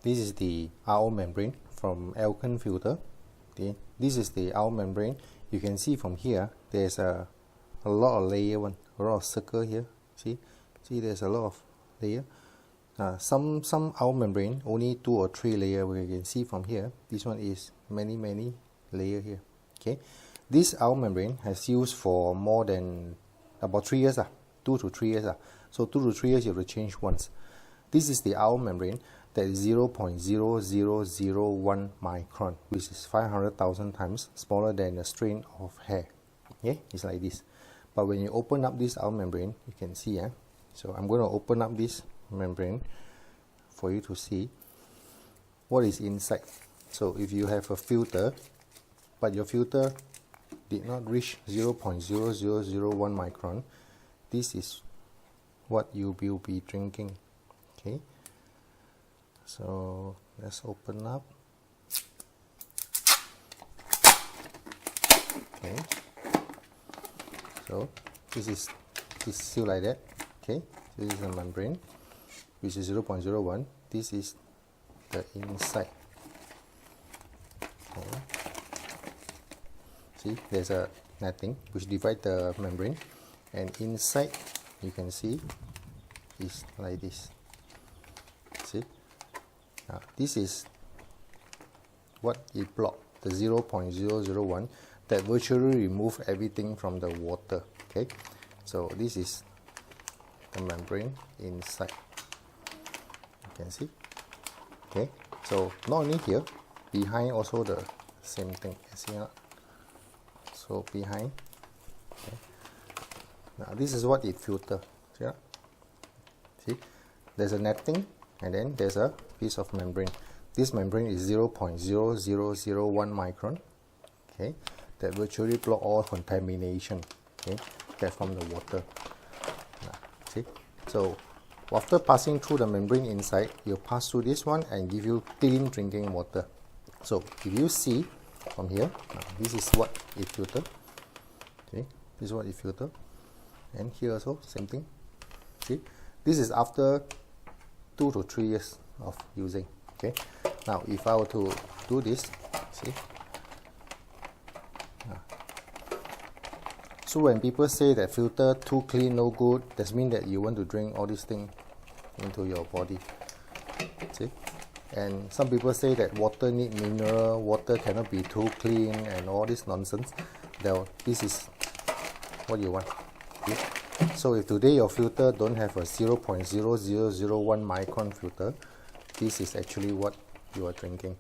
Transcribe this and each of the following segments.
This is the RO membrane from Alkan filter. Okay, this is the RO membrane. You can see from here there's a lot of layer, a lot of circle here. See there's a lot of layer. Some RO membrane only 2 or 3 layer. We can see from here. This one is many layer here. Okay, this RO membrane has used for more than about 3 years. 2 to 3 years. So 2 to 3 years you have to change once. This is the RO membrane that is 0.0001 micron, which is 500,000 times smaller than a strain of hair. Okay, it's like this. But when you open up this RO membrane, you can see. So I'm going to open up this membrane for you to see what is inside. So if you have a filter, but your filter did not reach 0.0001 micron, this is what you will be drinking. Okay, so let's open up. Okay, so this is sealed like that. Okay, this is the membrane, which is 0.01. This is the inside. Okay. See, there's a netting which divides the membrane, and inside you can see is like this. See, this is what it blocked, the 0.001 that virtually remove everything from the water. Okay, so this is the membrane inside. You can see. Okay, so not only here, behind also the same thing. See, so behind. Okay. Now this is what it filter. See, there's a netting, and then there's a piece of membrane. This membrane is 0.0001 micron. Okay, that virtually block all contamination. Okay, that from the water. See, so after passing through the membrane inside, you pass through this one and give you clean drinking water. So if you see from here, this is what it filter. Okay, this is what it filter, and here also same thing. See, this is after 2 to 3 years of using. Okay, now if I were to do this, see. So when people say that filter too clean, no good, that means that you want to drink all these things into your body. See, and some people say that water need mineral, water cannot be too clean, and all this nonsense. Now this is what you want. See? So if today your filter don't have a 0.0001 micron filter, this is actually what you are drinking.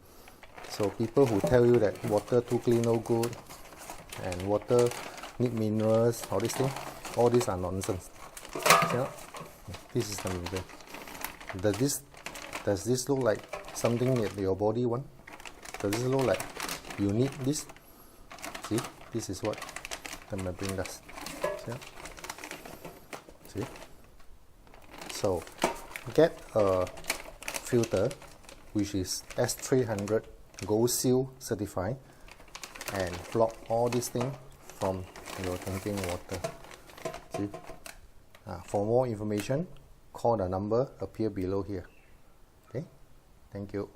So people who tell you that water too clean, no good, and water need minerals, all these things, all these are nonsense. See? This is the membrane. Does this look like something that your body want? Does this look like you need this? See, this is what the membrane does. See? So get a filter which is S300 Gold Seal certified and block all these things from your drinking water. See? For more information, call the number appear below here. Okay, thank you.